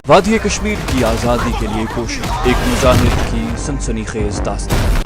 وادی کشمیر کی آزادی کے لیے کوشش، ایک مجاہد کی سنسنی خیز داستان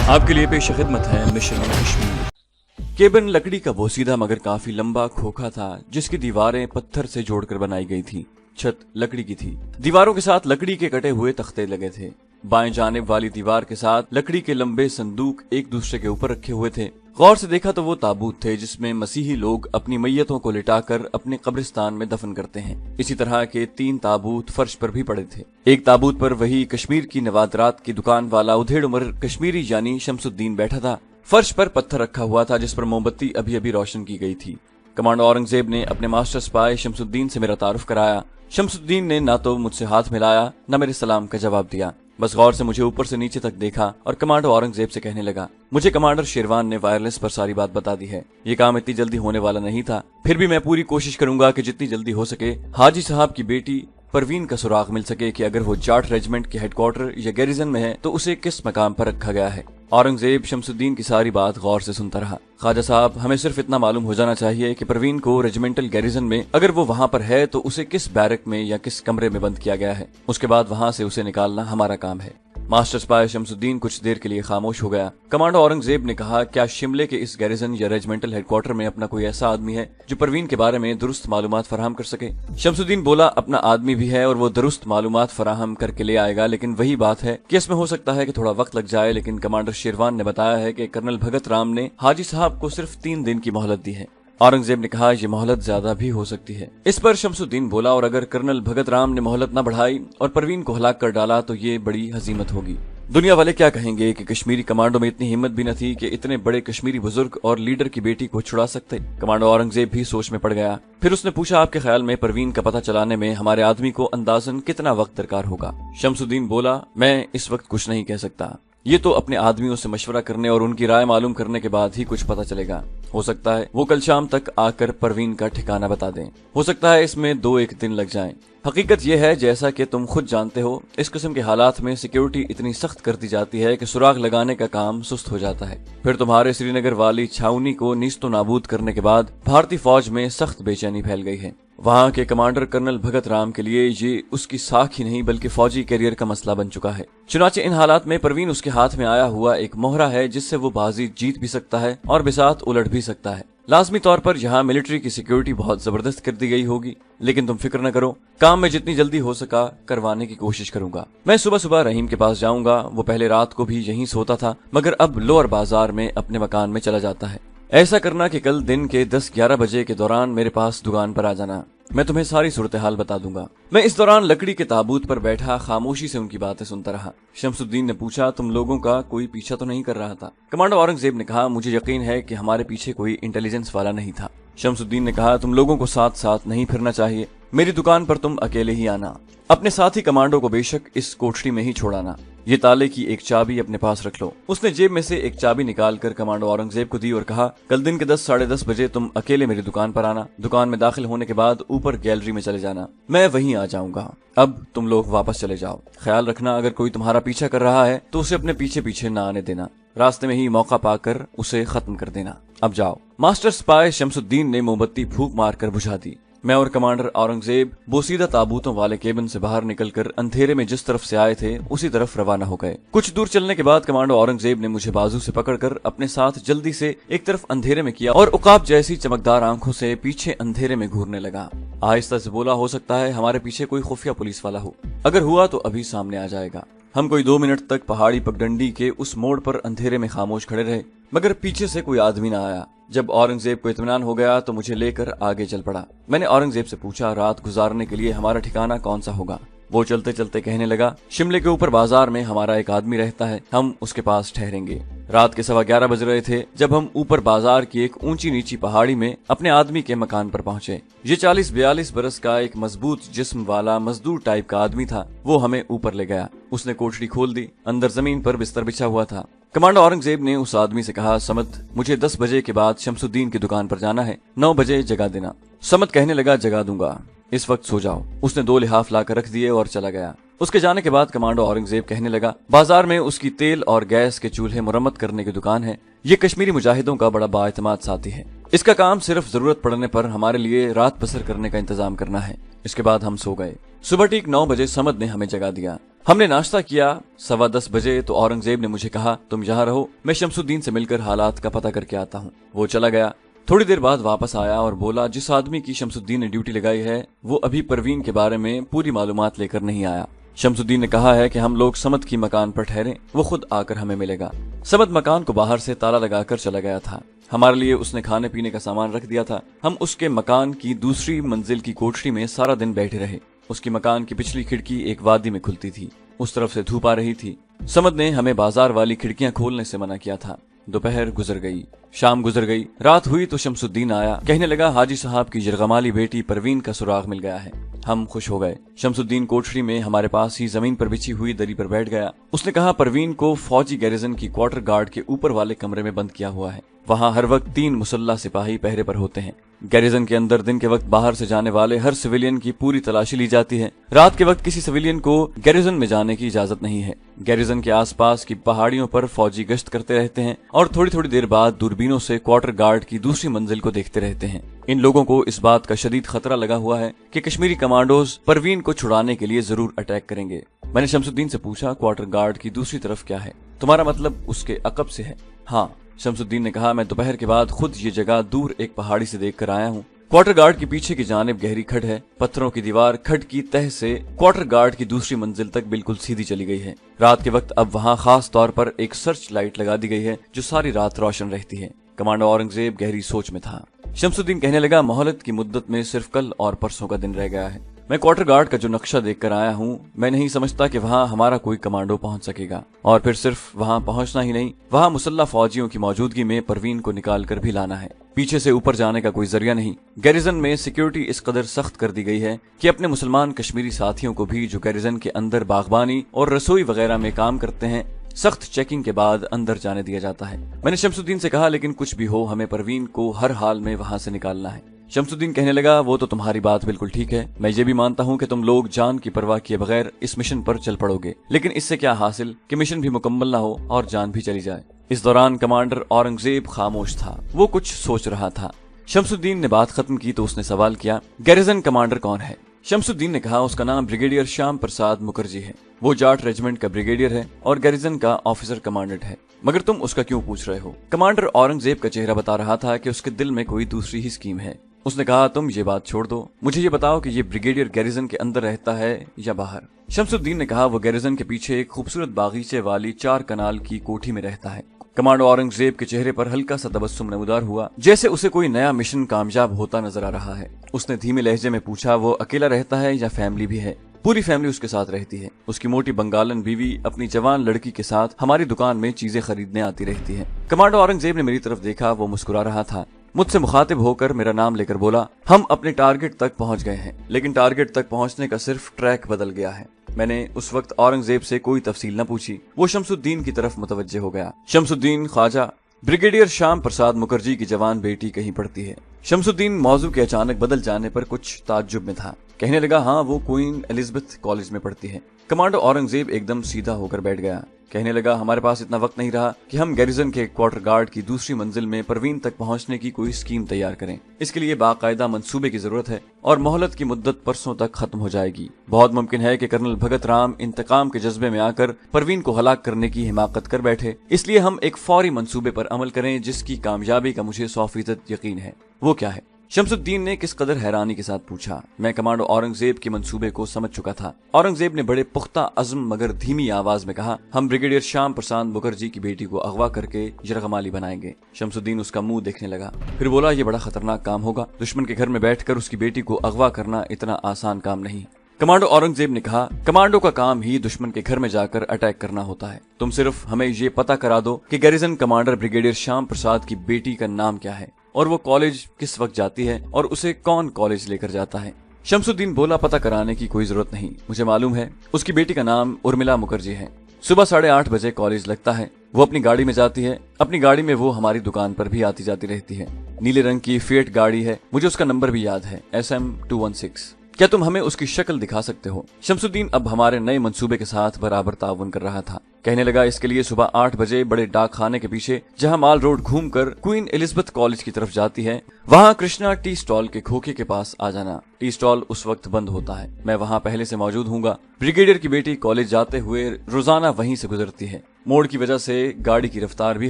آپ کے لیے پیش خدمت ہے مشن کشمیر۔ کیبن لکڑی کا بوسیدہ مگر کافی لمبا کھوکھا تھا، جس کی دیواریں پتھر سے جوڑ کر بنائی گئی تھی۔ چھت لکڑی کی تھی، دیواروں کے ساتھ لکڑی کے کٹے ہوئے تختے لگے تھے۔ بائیں جانب والی دیوار کے ساتھ لکڑی کے لمبے صندوق ایک دوسرے کے اوپر رکھے ہوئے تھے۔ غور سے دیکھا تو وہ تابوت تھے جس میں مسیحی لوگ اپنی میتوں کو لٹا کر اپنے قبرستان میں دفن کرتے ہیں۔ اسی طرح کے 3 تابوت فرش پر بھی پڑے تھے۔ ایک تابوت پر وہی کشمیر کی نوادرات کی دکان والا ادھیڑ عمر کشمیری یعنی شمس الدین بیٹھا تھا۔ فرش پر پتھر رکھا ہوا تھا جس پر موم بتی ابھی روشن کی گئی تھی۔ کمانڈو اورنگزیب نے اپنے ماسٹر سپائی شمس الدین سے میرا تعارف کرایا۔ شمس الدین نے نہ تو مجھ سے ہاتھ ملایا نہ میرے سلام کا جواب دیا، بس غور سے مجھے اوپر سے نیچے تک دیکھا اور کمانڈو اورنگزیب سے کہنے لگا، مجھے کمانڈر شیروان نے وائرلیس پر ساری بات بتا دی ہے۔ یہ کام اتنی جلدی ہونے والا نہیں تھا، پھر بھی میں پوری کوشش کروں گا کہ جتنی جلدی ہو سکے حاجی صاحب کی بیٹی پروین کا سراغ مل سکے کہ اگر وہ جاٹ ریجمنٹ کے ہیڈ کوارٹر یا گیریزن میں ہے تو اسے کس مقام پر رکھا گیا ہے۔ اورنگزیب شمس الدین کی ساری بات غور سے سنتا رہا۔ خواجہ صاحب، ہمیں صرف اتنا معلوم ہو جانا چاہیے کہ پروین کو ریجمنٹل گیریزن میں اگر وہ وہاں پر ہے تو اسے کس بیرک میں یا کس کمرے میں بند کیا گیا ہے، اس کے بعد وہاں سے اسے نکالنا ہمارا کام ہے۔ ماسٹر سپائی شمس الدین کچھ دیر کے لیے خاموش ہو گیا۔ کمانڈو اورنگزیب نے کہا، کیا شملے کے اس گیریزن یا ریجمنٹل ہیڈ کوارٹر میں اپنا کوئی ایسا آدمی ہے جو پروین کے بارے میں درست معلومات فراہم کر سکے؟ شمس الدین بولا، اپنا آدمی بھی ہے اور وہ درست معلومات فراہم کر کے لے آئے گا، لیکن وہی بات ہے کہ اس میں ہو سکتا ہے کہ تھوڑا وقت لگ جائے۔ لیکن کمانڈر شیروان نے بتایا ہے کہ کرنل بھگت رام نے حاجی صاحب کو صرف 3 دن کی مہلت دی ہے۔ اورنگزیب نے کہا، یہ مہلت زیادہ بھی ہو سکتی ہے۔ اس پر شمس الدین بولا، اور اگر کرنل بھگت رام نے مہلت نہ بڑھائی اور پروین کو ہلاک کر ڈالا تو یہ بڑی ہزیمت ہوگی۔ دنیا والے کیا کہیں گے کہ کشمیری کمانڈو میں اتنی ہمت بھی نہ تھی کہ اتنے بڑے کشمیری بزرگ اور لیڈر کی بیٹی کو چھڑا سکتے۔ کمانڈو اورنگزیب بھی سوچ میں پڑ گیا۔ پھر اس نے پوچھا، آپ کے خیال میں پروین کا پتہ چلانے میں ہمارے آدمی کو اندازاً کتنا وقت درکار ہوگا؟ شمس الدین بولا، میں اس وقت کچھ نہیں کہہ سکتا، یہ تو اپنے آدمیوں سے مشورہ کرنے اور ان کی رائے معلوم کرنے کے بعد ہی کچھ پتہ چلے گا۔ ہو سکتا ہے وہ کل شام تک آ کر پروین کا ٹھکانہ بتا دیں، ہو سکتا ہے اس میں 2-1 دن لگ جائیں۔ حقیقت یہ ہے، جیسا کہ تم خود جانتے ہو، اس قسم کے حالات میں سیکیورٹی اتنی سخت کر دی جاتی ہے کہ سراغ لگانے کا کام سست ہو جاتا ہے۔ پھر تمہارے سری نگر والی چھاونی کو نیست و نابود کرنے کے بعد بھارتی فوج میں سخت بے چینی پھیل گئی ہے۔ وہاں کے کمانڈر کرنل بھگت رام کے لیے یہ اس کی ساکھ ہی نہیں بلکہ فوجی کیریئر کا مسئلہ بن چکا ہے۔ چنانچہ ان حالات میں پروین اس کے ہاتھ میں آیا ہوا ایک مہرہ ہے جس سے وہ بازی جیت بھی سکتا ہے اور بساتھ الٹ بھی سکتا ہے۔ لازمی طور پر یہاں ملٹری کی سیکیورٹی بہت زبردست کر دی گئی ہوگی، لیکن تم فکر نہ کرو، کام میں جتنی جلدی ہو سکا کروانے کی کوشش کروں گا۔ میں صبح رحیم کے پاس جاؤں گا، وہ پہلے رات کو بھی یہیں سوتا تھا مگر اب لوور بازار میں اپنے مکان میں چلا جاتا ہے۔ ایسا کرنا کہ کل دن کے 10-11 بجے کے دوران میرے پاس دکان پر آ جانا، میں تمہیں ساری صورتحال بتا دوں گا۔ میں اس دوران لکڑی کے تابوت پر بیٹھا خاموشی سے ان کی باتیں سنتا رہا۔ شمس الدین نے پوچھا، تم لوگوں کا کوئی پیچھا تو نہیں کر رہا تھا؟ کمانڈو اورنگزیب نے کہا، مجھے یقین ہے کہ ہمارے پیچھے کوئی انٹیلیجنس والا نہیں تھا۔ شمس الدین نے کہا، تم لوگوں کو ساتھ نہیں پھرنا چاہیے، میری دکان پر تم اکیلے ہی آنا، اپنے ساتھی کمانڈو کو بے شک اس کوٹھری میں ہی چھوڑانا، یہ تالے کی ایک چابی اپنے پاس رکھ لو۔ اس نے جیب میں سے ایک چابی نکال کر کمانڈو اورنگزیب کو دی اور کہا، کل دن کے 10-10:30 بجے تم اکیلے میری دکان پر آنا، دکان میں داخل ہونے کے بعد اوپر گیلری میں چلے جانا، میں وہیں آ جاؤں گا۔ اب تم لوگ واپس چلے جاؤ، خیال رکھنا اگر کوئی تمہارا پیچھا کر رہا ہے تو اسے اپنے پیچھے نہ آنے دینا، راستے میں ہی موقع پا کر اسے ختم کر دینا۔ اب جاؤ۔ ماسٹر سپائی شمس الدین نے موم بتی پھونک مار کر بجھا دی۔ میں اور کمانڈر اورنگزیب بوسیدہ تابوتوں والے کیبن سے باہر نکل کر اندھیرے میں جس طرف سے آئے تھے اسی طرف روانہ ہو گئے۔ کچھ دور چلنے کے بعد کمانڈو اورنگزیب نے مجھے بازو سے پکڑ کر اپنے ساتھ جلدی سے ایک طرف اندھیرے میں کیا اور عقاب جیسی چمکدار آنکھوں سے پیچھے اندھیرے میں گھورنے لگا۔ آہستہ سے بولا، ہو سکتا ہے ہمارے پیچھے کوئی خفیہ پولیس والا ہو، اگر ہوا تو ابھی سامنے آ جائے گا۔ ہم کوئی 2 منٹ تک پہاڑی پگڈنڈی کے اس موڑ پر اندھیرے میں خاموش کھڑے رہے مگر پیچھے سے کوئی آدمی نہ آیا۔ جب اورنگزیب کو اطمینان ہو گیا تو مجھے لے کر آگے چل پڑا۔ میں نے اورنگزیب سے پوچھا، رات گزارنے کے لیے ہمارا ٹھکانہ کون سا ہوگا؟ وہ چلتے چلتے کہنے لگا، شملے کے اوپر بازار میں ہمارا ایک آدمی رہتا ہے، ہم اس کے پاس ٹھہریں گے۔ رات کے 11:15 بج رہے تھے جب ہم اوپر بازار کی ایک اونچی نیچی پہاڑی میں اپنے آدمی کے مکان پر پہنچے۔ یہ 40-42 برس کا ایک مضبوط جسم والا مزدور ٹائپ کا آدمی تھا۔ وہ ہمیں اوپر لے گیا، اس نے کوٹھری کھول دی، اندر زمین پر بستر بچھا ہوا تھا۔ کمانڈو اورنگزیب نے اس آدمی سے کہا، سمت، مجھے 10 بجے کے بعد شمس الدین کی دکان پر جانا ہے، 9 بجے جگا دینا۔ سمت کہنے لگا، جگا دوں گا، اس وقت سو جاؤ۔ اس نے 2 لحاف لا کر رکھ دیے اور چلا گیا۔ उसके जाने के बाद कमांडो औरंगजेब कहने लगा, बाजार में उसकी तेल और गैस के चूल्हे मुरम्मत करने की दुकान है। ये कश्मीरी मुजाहिदों का बड़ा बाएतमाद साथी है। इसका काम सिर्फ जरूरत पड़ने पर हमारे लिए रात बसर करने का इंतजाम करना है। इसके बाद हम सो गए। सुबह ठीक 9 बजे समद ने हमें जगा दिया। हमने नाश्ता किया। 10:15 बजे तो औरंगजेब ने मुझे कहा, तुम यहाँ रहो, मैं शमसुद्दीन से मिलकर हालात का पता करके आता हूँ। वो चला गया। थोड़ी देर बाद वापस आया और बोला, जिस आदमी की शमसुद्दीन ने ड्यूटी लगाई है वो अभी परवीन के बारे में पूरी मालूमात लेकर नहीं आया। शमसुद्दीन ने कहा है कि हम लोग समद की मकान पर ठहरे, वो खुद आकर हमें मिलेगा। समद मकान को बाहर से ताला लगाकर चला गया था। हमारे लिए उसने खाने पीने का सामान रख दिया था। हम उसके मकान की दूसरी मंजिल की कोठरी में सारा दिन बैठे रहे। उसकी मकान की पिछली खिड़की एक वादी में खुलती थी। उस तरफ से धूप आ रही थी। समद ने हमें बाजार वाली खिड़कियां खोलने से मना किया था। दोपहर गुजर गई, शाम गुजर गई, रात हुई तो शमसुद्दीन आया। कहने लगा, हाजी साहब की यरगमाली बेटी परवीन का सुराग मिल गया है। हम खुश हो गए। शमसुद्दीन कोठरी में हमारे पास ही जमीन पर बिछी हुई दरी पर बैठ गया। उसने कहा, परवीन को फौजी गैरिजन की क्वार्टर गार्ड के ऊपर वाले कमरे में बंद किया हुआ है। वहाँ हर वक्त 3 मुसल्ला सिपाही पहरे पर होते हैं। गैरिजन के अंदर दिन के वक्त बाहर से जाने वाले हर सिविलियन की पूरी तलाशी ली जाती है। रात के वक्त किसी सिविलियन को गैरिजन में जाने की इजाजत नहीं है। गैरिजन के आसपास की पहाड़ियों पर फौजी गश्त करते रहते हैं और थोड़ी थोड़ी देर बाद दूरबीनों से क्वार्टर गार्ड की दूसरी मंजिल को देखते रहते हैं। इन लोगों को इस बात का शदीद खतरा लगा हुआ है कि कश्मीरी कमांडोज परवीन को छुड़ाने के लिए जरूर अटैक करेंगे। मैंने शमसुद्दीन से पूछा, क्वार्टर गार्ड की दूसरी तरफ क्या है? तुम्हारा मतलब उसके अकब से है? हाँ, शमसुद्दीन ने कहा, मैं दोपहर के बाद खुद ये जगह दूर एक पहाड़ी से देख कर आया हूँ। क्वार्टर गार्ड के पीछे की जानिब गहरी खड है। पत्थरों की दीवार खड की तह से क्वार्टर गार्ड की दूसरी मंजिल तक बिल्कुल सीधी चली गई है। रात के वक्त अब वहाँ खास तौर पर एक सर्च लाइट लगा दी गई है जो सारी रात रोशन रहती है। कमांडो औरंगजेब गहरी सोच में था। शमसुद्दीन कहने लगा, मोहलत की मुद्दत में सिर्फ कल और परसों का दिन रह गया है। मैं क्वार्टर गार्ड का जो नक्शा देख कर आया हूँ, मैं नहीं समझता कि वहाँ हमारा कोई कमांडो पहुँच सकेगा। और फिर सिर्फ वहाँ पहुँचना ही नहीं, वहाँ मुसल्ला फौजियों की मौजूदगी में परवीन को निकाल कर भी लाना है। पीछे से ऊपर जाने का कोई जरिया नहीं। गैरिजन में सिक्योरिटी इस कदर सख्त कर दी गई है कि अपने मुसलमान कश्मीरी साथियों को भी जो गैरिजन के अंदर बागबानी और रसोई वगैरह में काम करते हैं, सख्त चेकिंग के बाद अंदर जाने दिया जाता है। मैंने शमसुद्दीन से कहा, लेकिन कुछ भी हो, हमें परवीन को हर हाल में वहाँ से निकालना है। शमसुद्दीन कहने लगा, वो तो तुम्हारी बात बिल्कुल ठीक है। मैं ये भी मानता हूँ कि तुम लोग जान की परवाह किए बगैर इस मिशन पर चल पड़ोगे, लेकिन इससे क्या हासिल कि मिशन भी मुकम्मल ना हो और जान भी चली जाए। इस दौरान कमांडर औरंगजेब खामोश था। वो कुछ सोच रहा था। शमसुद्दीन ने बात खत्म की तो उसने सवाल किया, गैरिजन कमांडर कौन है? शमसुद्दीन ने कहा, उसका नाम ब्रिगेडियर श्याम प्रसाद मुखर्जी है। वो जाट रेजिमेंट का ब्रिगेडियर है और गैरिजन का ऑफिसर कमांडेंट है। मगर तुम उसका क्यों पूछ रहे हो? कमांडर औरंगजेब का चेहरा बता रहा था कि उसके दिल में कोई दूसरी ही स्कीम है। उसने कहा, तुम ये बात छोड़ दो, मुझे ये बताओ कि ये ब्रिगेडियर गैरिजन के अंदर रहता है या बाहर? शमसुद्दीन ने कहा, वो गैरिजन के पीछे एक खूबसूरत बागीचे वाली 4 कनाल की कोठी में रहता है। कमांडो औरंगजेब के चेहरे पर हल्का सा तबस्सुम नमूदार हुआ, जैसे उसे कोई नया मिशन कामयाब होता नजर आ रहा है। उसने धीमे लहजे में पूछा, वो अकेला रहता है या फैमिली भी है? पूरी फैमिली उसके साथ रहती है। उसकी मोटी बंगालन बीवी अपनी जवान लड़की के साथ हमारी दुकान में चीजें खरीदने आती रहती है। कमांडो औरंगजेब ने मेरी तरफ देखा। वो मुस्कुरा रहा था। मुझसे मुखातिब होकर मेरा नाम लेकर बोला, हम अपने टारगेट तक पहुंच गए हैं, लेकिन टारगेट तक पहुंचने का सिर्फ ट्रैक बदल गया है। मैंने उस वक्त औरंगजेब से कोई तफसील न पूछी। वो शमसुद्दीन की तरफ मुतवज्जे हो गया। शमसुद्दीन ख्वाजा, ब्रिगेडियर श्याम प्रसाद मुखर्जी की जवान बेटी कहीं पढ़ती है। शमसुद्दीन मौजू के अचानक बदल जाने पर कुछ ताज्जुब में था। कहने लगा, हाँ, वो क्वीन एलिजाबेथ कॉलेज में पढ़ती है। कमांडो औरंगजेब एकदम सीधा होकर बैठ गया। कहने लगा, हमारे पास इतना वक्त नहीं रहा कि हम गैरिजन के क्वार्टर गार्ड की दूसरी मंजिल में परवीन तक पहुंचने की कोई स्कीम तैयार करें। इसके लिए बाकायदा मंसूबे की जरूरत है और मोहलत की मुद्दत परसों तक खत्म हो जाएगी। बहुत मुमकिन है कि कर्नल भगत राम इंतकाम के जज्बे में आकर परवीन को हलाक करने की हिमाकत कर बैठे। इसलिए हम एक फौरी मंसूबे पर अमल करें जिसकी कामयाबी का मुझे 100% यकीन है। वो क्या है? शमसुद्दीन ने किस कदर हैरानी के साथ पूछा। मैं कमांडो औरंगजेब के मंसूबे को समझ चुका था। औरंगजेब ने बड़े पुख्ता अज़्म मगर धीमी आवाज में कहा, हम ब्रिगेडियर श्याम प्रसाद मुखर्जी की बेटी को अगवा करके यरगमाली बनाएंगे। शमसुद्दीन उसका मुंह देखने लगा, फिर बोला, ये बड़ा खतरनाक काम होगा। दुश्मन के घर में बैठकर उसकी बेटी को अगवा करना इतना आसान काम नहीं। कमांडो औरंगजेब ने कहा, कमांडो का काम ही दुश्मन के घर में जाकर अटैक करना होता है। तुम सिर्फ हमें ये पता करा दो कि garrison commander brigadier Shyam Prasad की बेटी का नाम क्या है और वो कॉलेज किस वक्त जाती है और उसे कौन कॉलेज लेकर जाता है। शमसुद्दीन बोला, पता कराने की कोई जरूरत नहीं, मुझे मालूम है। उसकी बेटी का नाम उर्मिला मुखर्जी है। सुबह 8:30 बजे कॉलेज लगता है। वो अपनी गाड़ी में जाती है। अपनी गाड़ी में वो हमारी दुकान पर भी आती जाती रहती है। नीले रंग की फिएट गाड़ी है। मुझे उसका नंबर भी याद है, SM 216। क्या तुम हमें उसकी शक्ल दिखा सकते हो? शमसुद्दीन अब हमारे नए मंसूबे के साथ बराबर ताउन कर रहा था। कहने लगा, इसके लिए सुबह 8 बजे बड़े डाक खाने के पीछे जहां माल रोड घूमकर क्वीन एलिजाबेथ कॉलेज की तरफ जाती है, वहां कृष्णा टी स्टॉल के खोखे के पास आ जाना। टी स्टॉल उस वक्त बंद होता है। मैं वहां पहले से मौजूद हूँगा। ब्रिगेडियर की बेटी कॉलेज जाते हुए रोजाना वहीं से गुजरती है। मोड़ की वजह से गाड़ी की रफ्तार भी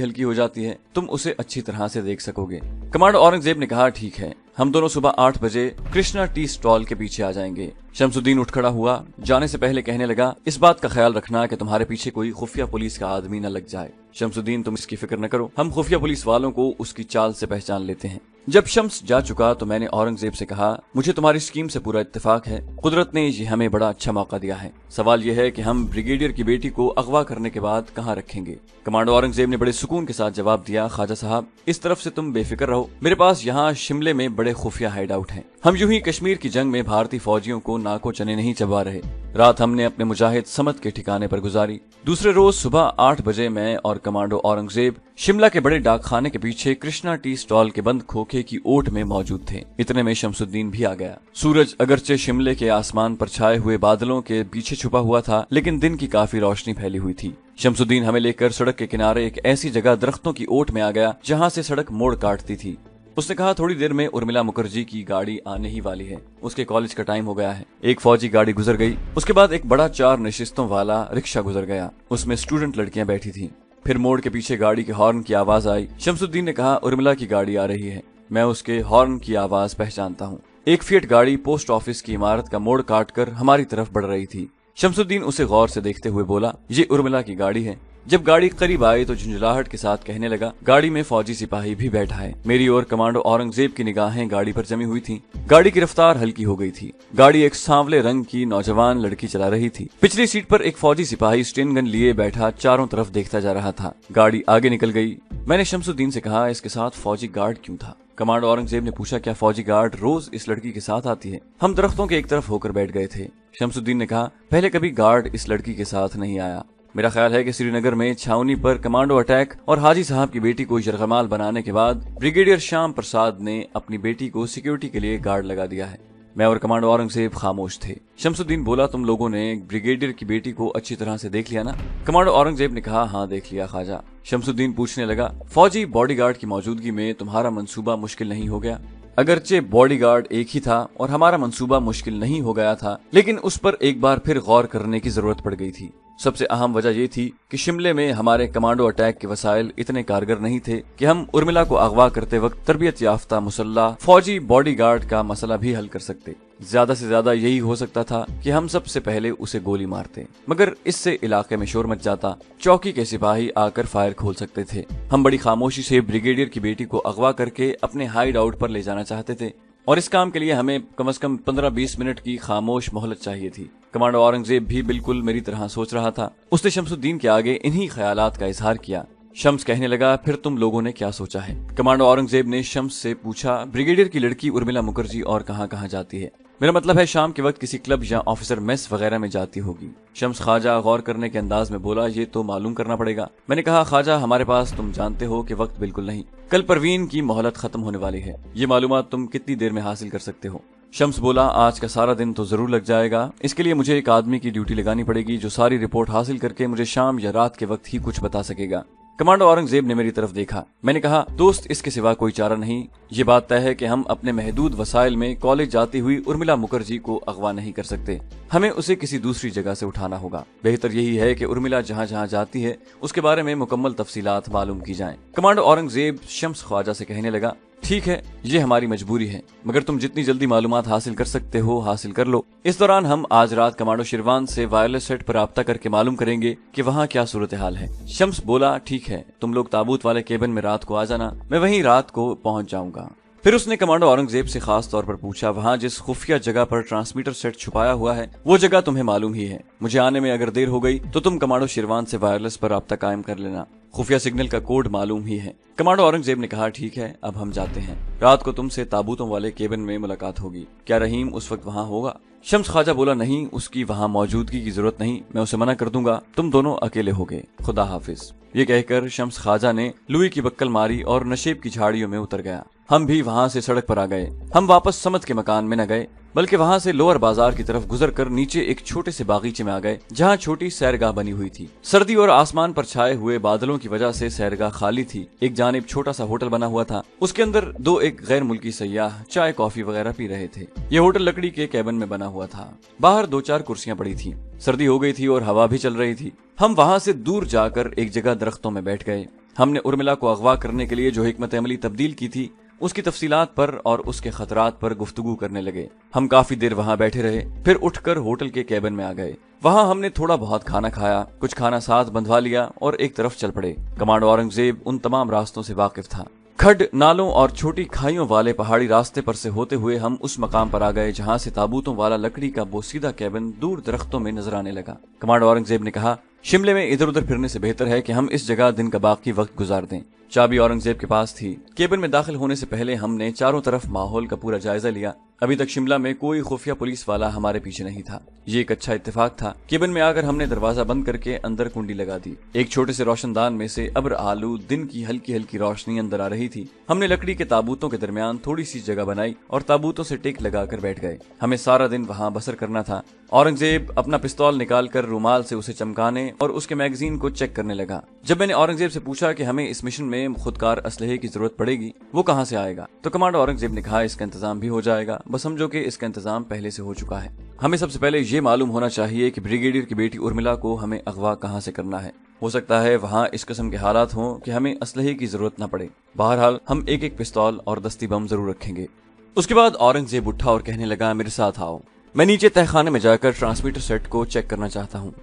हल्की हो जाती है। तुम उसे अच्छी तरह से देख सकोगे। कमांडो औरंगजेब ने कहा, ठीक है, हम दोनों सुबह 8 बजे कृष्णा टी स्टॉल के पीछे आ जाएंगे। शमसुद्दीन उठ खड़ा हुआ। जाने से पहले कहने लगा, इस बात का ख्याल रखना कि तुम्हारे पीछे कोई खुफिया पुलिस का आदमी न लग जाए। शमसुद्दीन, तुम इसकी फिक्र न करो, हम खुफिया पुलिस वालों को उसकी चाल से पहचान लेते हैं। जब शम्स जा चुका तो मैंने औरंगजेब से कहा, मुझे तुम्हारी स्कीम से पूरा इत्तेफाक है। कुदरत ने ये हमें बड़ा अच्छा मौका दिया है। सवाल यह है कि हम ब्रिगेडियर की बेटी को अगवा करने के बाद कहाँ रखेंगे? कमांडो औरंगजेब ने बड़े सुकून के साथ जवाब दिया, ख्वाजा साहब, इस तरफ से तुम बेफिक्र रहो। मेरे पास यहाँ शिमले में बड़े खुफिया हाइड आउट हैं। हम यूं ही कश्मीर की जंग में भारतीय फौजियों को नाको चने नहीं चबा रहे। रात हमने अपने मुजाहिद समत के ठिकाने पर गुजारी। दूसरे रोज सुबह 8 बजे मैं और कमांडो औरंगजेब शिमला के बड़े डाक खाने के पीछे कृष्णा टी स्टॉल के बंद खोखे की ओट में मौजूद थे। इतने में शमसुद्दीन भी आ गया। सूरज अगरचे शिमले के आसमान पर छाए हुए बादलों के पीछे छुपा हुआ था, लेकिन दिन की काफी रोशनी फैली हुई थी। शमसुद्दीन हमें लेकर सड़क के किनारे एक ऐसी जगह दरख्तों की ओट में आ गया जहाँ से सड़क मोड़ काटती थी। उसने कहा, थोड़ी देर में उर्मिला मुखर्जी की गाड़ी आने ही वाली है। उसके कॉलेज का टाइम हो गया है। एक फौजी गाड़ी गुजर गई। उसके बाद एक बड़ा 4 नशिस्तों वाला रिक्शा गुजर गया। उसमें स्टूडेंट लड़कियां बैठी थीं। फिर मोड़ के पीछे गाड़ी के हॉर्न की आवाज आई। शमसुद्दीन ने कहा, उर्मिला की गाड़ी आ रही है। मैं उसके हॉर्न की आवाज पहचानता हूँ। एक फिएट गाड़ी पोस्ट ऑफिस की इमारत का मोड़ काटकर हमारी तरफ बढ़ रही थी। शमसुद्दीन उसे गौर से देखते हुए बोला, ये उर्मिला की गाड़ी है। जब गाड़ी करीब आई तो झुंझलाहट के साथ कहने लगा, गाड़ी में फौजी सिपाही भी बैठा है। मेरी और कमांडो औरंगजेब की निगाहें गाड़ी पर जमी हुई थीं। गाड़ी की रफ्तार हल्की हो गई थी। गाड़ी एक सांवले रंग की नौजवान लड़की चला रही थी। पिछली सीट पर एक फौजी सिपाही स्टेन गन लिए बैठा चारों तरफ देखता जा रहा था। गाड़ी आगे निकल गई। मैंने शमसुद्दीन से कहा, इसके साथ फौजी गार्ड क्यों था? कमांडो औरंगजेब ने पूछा, क्या फौजी गार्ड रोज इस लड़की के साथ आती है? हम दरख्तों के एक तरफ होकर बैठ गए थे। शमसुद्दीन ने कहा, पहले कभी गार्ड इस लड़की के साथ नहीं आया। मेरा ख्याल है कि श्रीनगर में छावनी पर कमांडो अटैक और हाजी साहब की बेटी को यरगमाल बनाने के बाद ब्रिगेडियर श्याम प्रसाद ने अपनी बेटी को सिक्योरिटी के लिए गार्ड लगा दिया है। मैं और कमांडो औरंगजेब खामोश थे। शमसुद्दीन बोला, तुम लोगों ने ब्रिगेडियर की बेटी को अच्छी तरह से देख लिया ना? कमांडो औरंगजेब ने कहा, हाँ देख लिया ख्वाजा। शमसुद्दीन पूछने लगा, फौजी बॉडीगार्ड की मौजूदगी में तुम्हारा मंसूबा मुश्किल नहीं हो गया? अगरचे बॉडीगार्ड एक ही था और हमारा मंसूबा मुश्किल नहीं हो गया था, लेकिन उस पर एक बार फिर गौर करने की जरूरत पड़ गई थी। सबसे अहम वजह यह थी कि शिमले में हमारे कमांडो अटैक के वसाइल इतने कारगर नहीं थे कि हम उर्मिला को अगवा करते वक्त तरबियत याफ्ता मुसल्ला फौजी बॉडीगार्ड का मसला भी हल कर सकते। ज्यादा से ज्यादा यही हो सकता था कि हम सबसे पहले उसे गोली मारते, मगर इससे इलाके में शोर मच जाता। चौकी के सिपाही आकर फायर खोल सकते थे। हम बड़ी खामोशी से ब्रिगेडियर की बेटी को अगवा करके अपने हाइड आउट पर ले जाना चाहते थे, और इस काम के लिए हमें कम से कम 15-20 मिनट की खामोश मोहलत चाहिए थी। कमांडो औरंगजेब भी बिल्कुल मेरी तरह सोच रहा था। उसने शमसुद्दीन के आगे इन्हीं ख्यालात का इजहार किया। शम्स कहने लगा, फिर तुम लोगों ने क्या सोचा है? कमांडो औरंगजेब ने शम्स से पूछा, ब्रिगेडियर की लड़की उर्मिला मुखर्जी और कहाँ जाती है? मेरा मतलब है शाम के वक्त किसी क्लब या ऑफिसर मेस वगैरह में जाती होगी। शम्स ख्वाजा गौर करने के अंदाज में बोला, ये तो मालूम करना पड़ेगा। मैंने कहा, ख्वाजा हमारे पास तुम जानते हो कि वक्त बिल्कुल नहीं। कल परवीन की मोहलत खत्म होने वाली है। ये मालूमात तुम कितनी देर में हासिल कर सकते हो? शम्स बोला, आज का सारा दिन तो जरूर लग जाएगा। इसके लिए मुझे एक आदमी की ड्यूटी लगानी पड़ेगी जो सारी रिपोर्ट हासिल करके मुझे शाम या रात के वक्त ही कुछ बता सकेगा। कमांडो औरंगजेब ने मेरी तरफ देखा। मैंने कहा, दोस्त, इसके सिवा कोई चारा नहीं। ये बात तय है कि हम अपने महदूद वसाइल में कॉलेज जाती हुई उर्मिला मुखर्जी को अगवा नहीं कर सकते। हमें उसे किसी दूसरी जगह से उठाना होगा। बेहतर यही है कि उर्मिला जहाँ जाती है उसके बारे में मुकम्मल तफसीलात मालूम की जाएं। कमांडो औरंगजेब शम्स ख्वाजा से कहने लगा, ठीक है, ये हमारी मजबूरी है, मगर तुम जितनी जल्दी मालूमात हासिल कर सकते हो हासिल कर लो। इस दौरान हम आज रात कमांडो शिरवान से वायरलेस सेट पर राब्ता करके मालूम करेंगे कि वहाँ क्या सूरत हाल है। शम्स बोला, ठीक है, तुम लोग ताबूत वाले केबिन में रात को आ जाना, मैं वहीं रात को पहुंच जाऊंगा। फिर उसने कमांडो औरंगजेब से खास तौर पर पूछा, वहाँ जिस खुफिया जगह पर ट्रांसमीटर सेट छुपाया हुआ है वो जगह तुम्हें मालूम ही है। मुझे आने में अगर देर हो गई तो तुम कमांडो शिरवान से वायरलेस पर राब्ता कायम कर लेना। खुफिया सिग्नल का कोड मालूम ही है। कमांडो औरंगजेब ने कहा, ठीक है, अब हम जाते हैं। रात को तुमसे ताबूतों वाले केबिन में मुलाकात होगी। क्या रहीम उस वक्त वहाँ होगा? शम्स ख्वाजा बोला, नहीं, उसकी वहाँ मौजूदगी की जरूरत नहीं, मैं उसे मना कर दूंगा। तुम दोनों अकेले होगे, खुदा हाफिज। ये कहकर शम्स ख्वाजा ने लुई की बक्कल मारी और नशेब की झाड़ियों में उतर गया। हम भी वहाँ से सड़क पर आ गए। हम वापस समत के मकान में न गए बल्कि वहाँ से लोअर बाजार की तरफ गुजर कर नीचे एक छोटे से बागीचे में आ गए जहाँ छोटी सैरगाह बनी हुई थी। सर्दी और आसमान पर छाए हुए बादलों की वजह से सैरगाह खाली थी। एक जानिब छोटा सा होटल बना हुआ था, उसके अंदर दो एक गैर मुल्की सयाह चाय कॉफी वगैरह पी रहे थे। ये होटल लकड़ी के कैबिन में बना हुआ था। बाहर 2-4 कुर्सियां पड़ी थी। सर्दी हो गई थी और हवा भी चल रही थी। हम वहां से दूर जाकर एक जगह दरख्तों में बैठ गए। हमने उर्मिला को अगवा करने के लिए जो हिकमत अमली तब्दील की थी उसकी तफसीलात पर और उसके खतरात पर गुफ्तगू करने लगे। हम काफी देर वहां बैठे रहे, फिर उठकर होटल के कैबिन में आ गए। वहां हमने थोड़ा बहुत खाना खाया, कुछ खाना साथ बंधवा लिया और एक तरफ चल पड़े। कमांडो औरंगजेब उन तमाम रास्तों से वाकिफ था। खड्ड, नालों और छोटी खाइयों वाले पहाड़ी रास्ते पर से होते हुए हम उस मकाम पर आ गए जहां से ताबूतों वाला लकड़ी का बोसीदा कैबिन दूर दरख्तों में नजर आने लगा। कमांडो औरंगजेब ने कहा, शिमले में इधर उधर फिरने से बेहतर है कि हम इस जगह दिन का बाकी वक्त गुजार दें। चाबी औरंगजेब के पास थी। केबिन में दाखिल होने से पहले हमने चारों तरफ माहौल का पूरा जायजा लिया। अभी तक शिमला में कोई खुफिया पुलिस वाला हमारे पीछे नहीं था। ये एक अच्छा इत्तेफाक था। केबिन में आकर हमने दरवाजा बंद करके अंदर कुंडी लगा दी। एक छोटे से रोशनदान में से अब्र आलू दिन की हल्की हल्की रोशनी अंदर आ रही थी। हमने लकड़ी के ताबूतों के दरमियान थोड़ी सी जगह बनाई और ताबूतों से टेक लगाकर बैठ गए। हमें सारा दिन वहाँ बसर करना था। औरंगजेब अपना पिस्तौल निकालकर रुमाल से उसे चमकाने और उसके मैगजीन को चेक करने लगा। जब मैंने औरंगजेब से पूछा कि हमें इस मिशन में खुदकार असलहे की जरूरत पड़ेगी, वो कहाँ से आएगा, तो कमांडो औरंगजेब ने कहा, इसका इंतजाम भी हो जाएगा, बस समझो कि इसका इंतजाम पहले से हो चुका है। हमें सबसे पहले ये मालूम होना चाहिए कि ब्रिगेडियर की बेटी उर्मिला को हमें अगवा कहाँ से करना है। हो सकता है वहाँ इस किस्म के हालात हों कि हमें असलहे की जरूरत न पड़े। बहरहाल हम एक एक पिस्तौल और दस्ती बम जरूर रखेंगे। उसके बाद औरंगजेब उठा और कहने लगा, मेरे साथ आओ। मैं नीचे तहखाने में जाकर ट्रांसमीटर सेट को चेक करना चाहता हूँ।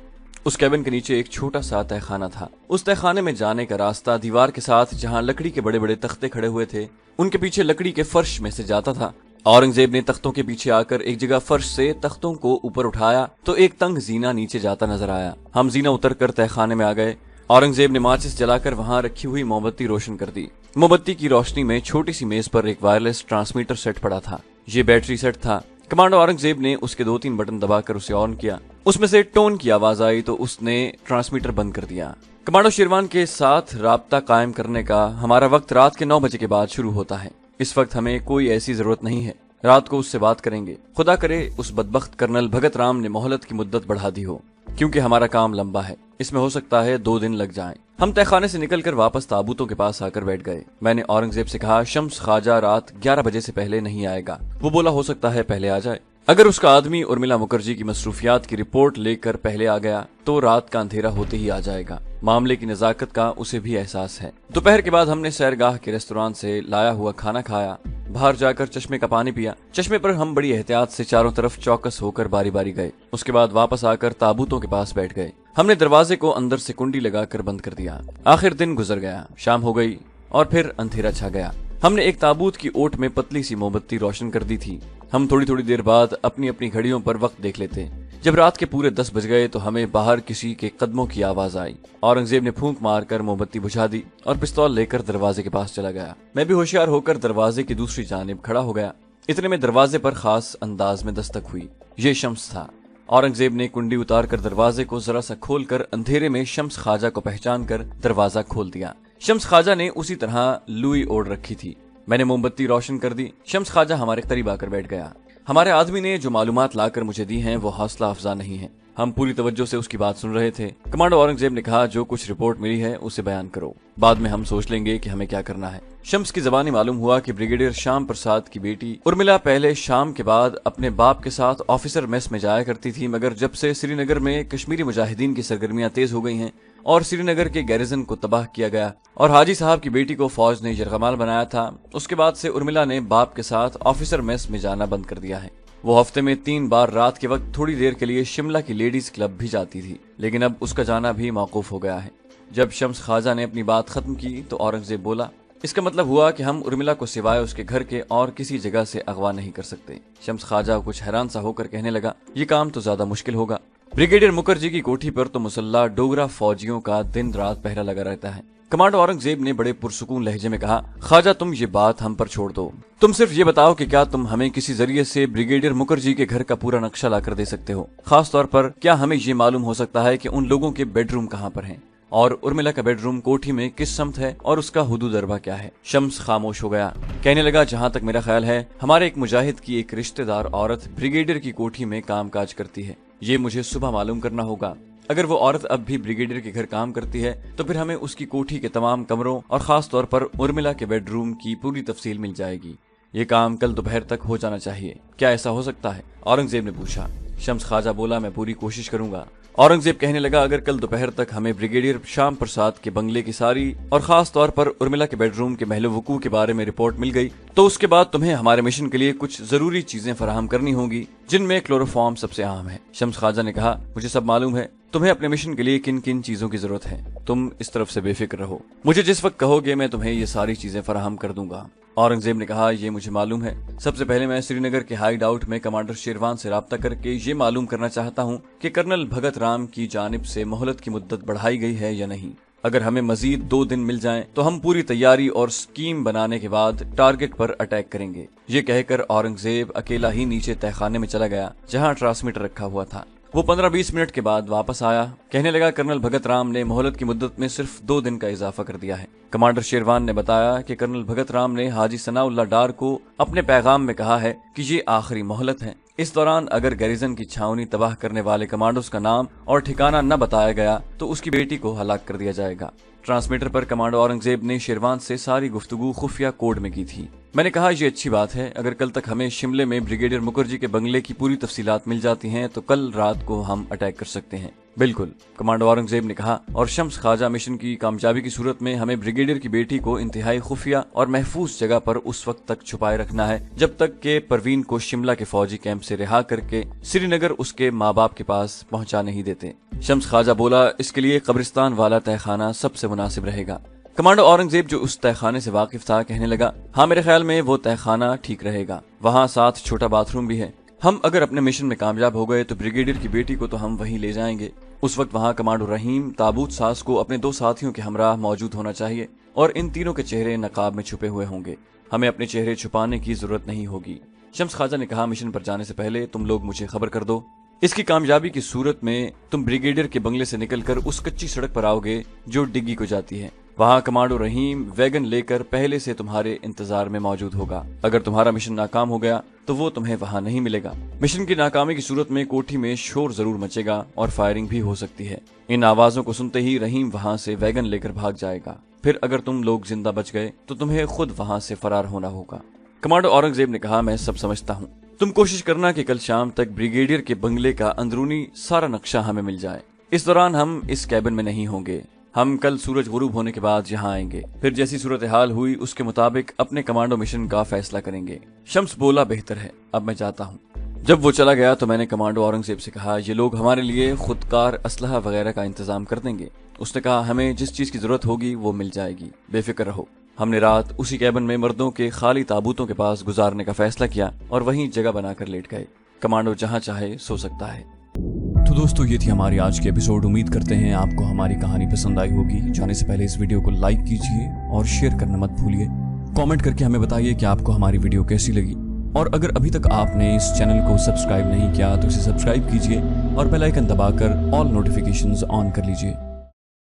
उस कैबिन के नीचे एक छोटा सा तहखाना था। उस तहखाने में जाने का रास्ता दीवार के साथ जहाँ लकड़ी के बड़े बड़े तख्ते खड़े हुए थे उनके पीछे लकड़ी के फर्श में से जाता था। औरंगजेब ने तख्तों के पीछे आकर एक जगह फर्श से तख्तों को ऊपर उठाया तो एक तंग जीना नीचे जाता नजर आया। हम जीना उतर कर तहखाने में आ गए। औरंगजेब ने माचिस जलाकर वहां रखी हुई मोमबत्ती रोशन कर दी। मोमबत्ती की रोशनी में छोटी सी मेज पर एक वायरलेस ट्रांसमीटर सेट पड़ा था। ये बैटरी सेट था। कमांडो औरंगजेब ने उसके 2-3 बटन दबाकर उसे ऑन किया। उसमें से टोन की आवाज आई तो उसने ट्रांसमीटर बंद कर दिया। कमांडो शेरवान के साथ राब्ता कायम करने का हमारा वक्त रात के 9 बजे के बाद शुरू होता है। इस वक्त हमें कोई ऐसी जरूरत नहीं है। रात को उससे बात करेंगे। खुदा करे उस बदबख्त कर्नल भगत राम ने मोहलत की मुद्दत बढ़ा दी हो, क्योंकि हमारा काम लंबा है। इसमें हो सकता है 2 दिन लग जाएं। हम तहखाने से निकलकर वापस ताबूतों के पास आकर बैठ गए। मैंने औरंगजेब से कहा, शम्स ख्वाजा रात 11 बजे से पहले नहीं आएगा। वो बोला, हो सकता है पहले आ जाए। अगर उसका आदमी उर्मिला मुखर्जी की मसरूफियात की रिपोर्ट लेकर पहले आ गया तो रात का अंधेरा होते ही आ जाएगा। मामले की नजाकत का उसे भी एहसास है। दोपहर के बाद हमने सैरगाह के रेस्तोरां से लाया हुआ खाना खाया। बाहर जाकर चश्मे का पानी पिया। चश्मे पर हम बड़ी एहतियात से चारों तरफ चौकस होकर बारी बारी गए। उसके बाद वापस आकर ताबूतों के पास बैठ गए। हमने दरवाजे को अंदर से कुंडी लगाकर बंद कर दिया। आखिर दिन गुजर गया, शाम हो गई और फिर अंधेरा छा गया। हमने एक ताबूत की ओट में पतली सी मोमबत्ती रोशन कर दी थी। हम थोड़ी थोड़ी देर बाद अपनी अपनी घड़ियों पर वक्त देख लेते। जब रात के पूरे 10 बज गए तो हमें बाहर किसी के कदमों की आवाज आई। औरंगजेब ने फूंक मारकर मोमबत्ती बुझा दी और पिस्तौल लेकर दरवाजे के पास चला गया। मैं भी होशियार होकर दरवाजे की दूसरी जानिब खड़ा हो गया। इतने में दरवाजे पर खास अंदाज में दस्तक हुई। ये शम्स था। औरंगजेब ने कुंडी उतार कर दरवाजे को जरा सा खोलकर अंधेरे में शम्स ख्वाजा को पहचान कर दरवाजा खोल दिया। शम्स ख्वाजा ने उसी तरह लुई ओढ़ रखी थी। मैंने मोमबत्ती रोशन कर दी। शम्स ख्वाजा हमारे करीब आकर बैठ गया। हमारे आदमी ने जो मालूमात लाकर मुझे दी हैं वो हौसला अफजा नहीं है। हम पूरी तवज्जो से उसकी बात सुन रहे थे। कमांडो औरंगजेब ने कहा, जो कुछ रिपोर्ट मिली है उसे बयान करो, बाद में हम सोच लेंगे कि हमें क्या करना है। शम्स की जबानी मालूम हुआ कि ब्रिगेडियर श्याम प्रसाद की बेटी उर्मिला पहले शाम के बाद अपने बाप के साथ ऑफिसर मेस में जाया करती थी, मगर जब से श्रीनगर में कश्मीरी मुजाहिदीन की सरगर्मियां तेज हो गई हैं और श्रीनगर के गैरिजन को तबाह किया गया और हाजी साहब की बेटी को फौज ने यरगमाल बनाया था, उसके बाद से उर्मिला ने बाप के साथ ऑफिसर मेस में जाना बंद कर दिया है। वो हफ्ते में 3 बार रात के वक्त थोड़ी देर के लिए शिमला की लेडीज क्लब भी जाती थी, लेकिन अब उसका जाना भी मौकूफ हो गया है। जब शम्स ख्वाजा ने अपनी बात खत्म की तो औरंगजेब बोला, इसका मतलब हुआ कि हम उर्मिला को सिवाय उसके घर के और किसी जगह से अगवा नहीं कर सकते। शम्स ख्वाजा कुछ हैरान सा होकर कहने लगा, ये काम तो ज्यादा मुश्किल होगा। ब्रिगेडियर मुखर्जी की कोठी पर तो मुसल्ला डोगरा फौजियों का दिन रात पहरा लगा रहता है। कमांडो औरंगजेब ने बड़े पुरसुकून लहजे में कहा, ख्वाजा तुम ये बात हम पर छोड़ दो। तुम सिर्फ ये बताओ कि क्या तुम हमें किसी जरिए से ब्रिगेडियर मुखर्जी के घर का पूरा नक्शा लाकर दे सकते हो। खास तौर पर क्या हमें ये मालूम हो सकता है कि उन लोगों के बेडरूम कहाँ पर हैं और उर्मिला का बेडरूम कोठी में किस समत है और उसका हुदूद अरबा क्या है। शम्स खामोश हो गया। कहने लगा, जहाँ तक मेरा ख्याल है हमारे एक मुजाहिद की एक रिश्तेदार औरत ब्रिगेडियर की कोठी में काम काज करती है। ये मुझे सुबह मालूम करना होगा। अगर वो औरत अब भी ब्रिगेडियर के घर काम करती है तो फिर हमें उसकी कोठी के तमाम कमरों और खास तौर पर उर्मिला के बेडरूम की पूरी तफसील मिल जाएगी। ये काम कल दोपहर तक हो जाना चाहिए। क्या ऐसा हो सकता है? औरंगजेब ने पूछा। शम्स ख्वाजा बोला, मैं पूरी कोशिश करूंगा। औरंगजेब कहने लगा, अगर कल दोपहर तक हमें ब्रिगेडियर श्याम प्रसाद के बंगले की सारी और खास तौर पर उर्मिला के बेडरूम के महल वकूअ के बारे में रिपोर्ट मिल गई तो उसके बाद तुम्हें हमारे मिशन के लिए कुछ जरूरी चीजें फराहम करनी होगी, जिनमें क्लोरोफॉर्म सबसे अहम है। शम्स ख्वाजा ने कहा, मुझे सब मालूम है तुम्हें अपने मिशन के लिए किन किन चीजों की जरूरत है। तुम इस तरफ से बेफिक्र रहो, मुझे जिस वक्त कहोगे मैं तुम्हें ये सारी चीजें फराहम कर दूंगा। औरंगजेब ने कहा, ये मुझे मालूम है। सबसे पहले मैं श्रीनगर के हाइड आउट में कमांडर शेरवान से राब्ता करके ये मालूम करना चाहता हूँ कि कर्नल भगत राम की जानिब से मोहलत की मुद्दत बढ़ाई गई है या नहीं। अगर हमें मजीद 2 दिन मिल जाएं तो हम पूरी तैयारी और स्कीम बनाने के बाद टारगेट पर अटैक करेंगे। ये कहकर औरंगजेब अकेला ही नीचे तहखाने में चला गया जहाँ ट्रांसमीटर रखा हुआ था। वो 15-20 मिनट के बाद वापस आया। कहने लगा, कर्नल भगत राम ने मोहलत की मुद्दत में सिर्फ 2 दिन का इजाफा कर दिया है। कमांडर शेरवान ने बताया कि कर्नल भगत राम ने हाजी सनाउल्लाह डार को अपने पैगाम में कहा है कि ये आखिरी मोहलत है। इस दौरान अगर गैरिजन की छावनी तबाह करने वाले कमांडोज का नाम और ठिकाना न बताया गया तो उसकी बेटी को हलाक कर दिया जाएगा। ट्रांसमीटर पर कमांडर औरंगजेब ने शेरवान से सारी गुफ्तगू खुफिया कोड में की थी। मैंने कहा, ये अच्छी बात है। अगर कल तक हमें शिमले में ब्रिगेडियर मुखर्जी के बंगले की पूरी तफसीलात मिल जाती हैं तो कल रात को हम अटैक कर सकते हैं। बिल्कुल, कमांडर औरंगजेब ने कहा। और शम्स ख्वाजा, मिशन की कामयाबी की सूरत में हमें ब्रिगेडियर की बेटी को इंतहाई खुफिया और महफूज जगह पर उस वक्त तक छुपाए रखना है जब तक कि परवीन को शिमला के फौजी कैंप से रिहा करके श्रीनगर उसके माँ बाप के पास पहुँचा नहीं देते। शम्स ख्वाजा बोला, इसके लिए कब्रिस्तान वाला तहखाना सबसे मुनासिब रहेगा। कमांडर औरंगजेब जो उस तहखाने से वाकिफ था कहने लगा, हाँ मेरे ख्याल में वो तहखाना ठीक रहेगा। वहाँ साथ छोटा बाथरूम भी है। हम अगर अपने मिशन में कामयाब हो गए तो ब्रिगेडियर की बेटी को तो हम वहीं ले जाएंगे। उस वक्त वहाँ कमांडर रहीम ताबूत सास को अपने 2 साथियों के हमराह मौजूद होना चाहिए और इन तीनों के चेहरे नकाब में छुपे हुए होंगे। हमें अपने चेहरे छुपाने की जरूरत नहीं होगी। शम्स ख्वाजा ने कहा, मिशन पर जाने से पहले तुम लोग मुझे खबर कर दो। इसकी कामयाबी की सूरत में तुम ब्रिगेडियर के बंगले से निकलकर उस कच्ची सड़क पर आओगे जो डिग्गी को जाती है। वहाँ कमांडो रहीम वैगन लेकर पहले से तुम्हारे इंतजार में मौजूद होगा। अगर तुम्हारा मिशन नाकाम हो गया तो वो तुम्हें वहाँ नहीं मिलेगा। मिशन की नाकामी की सूरत में कोठी में शोर जरूर मचेगा और फायरिंग भी हो सकती है। इन आवाजों को सुनते ही रहीम वहाँ से वैगन लेकर भाग जाएगा। फिर अगर तुम लोग जिंदा बच गए तो तुम्हें खुद वहाँ से फरार होना होगा। कमांडो औरंगजेब ने कहा, मैं सब समझता हूँ। तुम कोशिश करना कि कल शाम तक ब्रिगेडियर के बंगले का अंदरूनी सारा नक्शा हमें मिल जाए। इस दौरान हम इस कैबिन में नहीं होंगे। हम कल सूरज गुरूब होने के बाद यहाँ आएंगे। फिर जैसी सूरत हाल हुई उसके मुताबिक अपने कमांडो मिशन का फैसला करेंगे। शम्स बोला, बेहतर है, अब मैं जाता हूँ। जब वो चला गया तो मैंने कमांडो औरंगजेब से कहा, ये लोग हमारे लिए खुदकार असलहा वगैरह का इंतजाम कर देंगे। उसने कहा, हमें जिस चीज की जरूरत होगी वो मिल जाएगी, बेफिक्र रहो। हमने रात उसी कैबिन में मर्दों के खाली ताबूतों के पास गुजारने का फैसला किया और वहीं जगह बनाकर लेट गए। कमांडो जहाँ चाहे सो सकता है। तो दोस्तों, ये थी हमारी आज की एपिसोड। उम्मीद करते हैं आपको हमारी कहानी पसंद आई होगी। जाने से पहले इस वीडियो को लाइक कीजिए और शेयर करना मत भूलिए। कमेंट करके हमें बताइए कि आपको हमारी वीडियो कैसी लगी। और अगर अभी तक आपने इस चैनल को सब्सक्राइब नहीं किया तो इसे सब्सक्राइब कीजिए और बेल आइकन दबाकर ऑल नोटिफिकेशंस ऑन कर लीजिए।